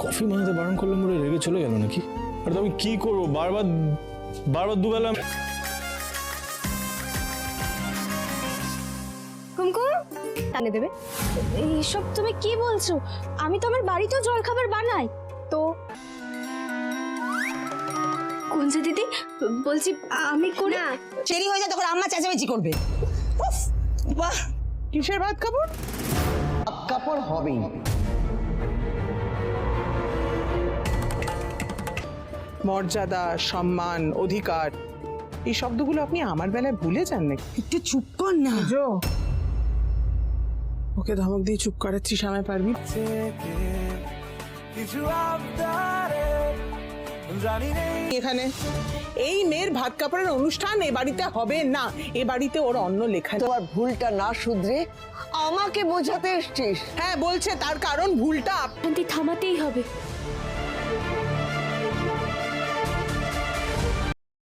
Coffee বানাতে বারণ করলাম বলে রেগে চলে গেল নাকি? আর তো আমি কি করবো, বারবার বারবার দুবেলা। কুমকুম টানে দেবে। এইসব তুমি কি বলছো? আমি তো আমার বাড়িতেও জলখাবার বানাই তো। কুঞ্জা দিদি বলছি আমি করি না। দেরি হয়ে যায় তখন আম্মা চেঁচামেচি করবে। উফ, বাহ, কিসের ভাত কাপড়? ভাত কাপড় হবেই। মর্যাদা, সম্মান, অধিকার, এই শব্দগুলো আপনি আমার বেলায় ভুলে যান নাকি? একটু চুপ কর না। জো, ওকে ধমক দিয়ে চুপ করাচ্ছি, সামনে পারবি? এখানে এই মেয়ের ভাত কাপড়ের অনুষ্ঠান এ বাড়িতে হবে না। এ বাড়িতে ওর অন্য লেখা। তোমার ভুলটা না শুধরে আমাকে বোঝাতে এসছিস? হ্যাঁ বলছে, তার কারণ ভুলটা শান্তি থামাতেই হবে।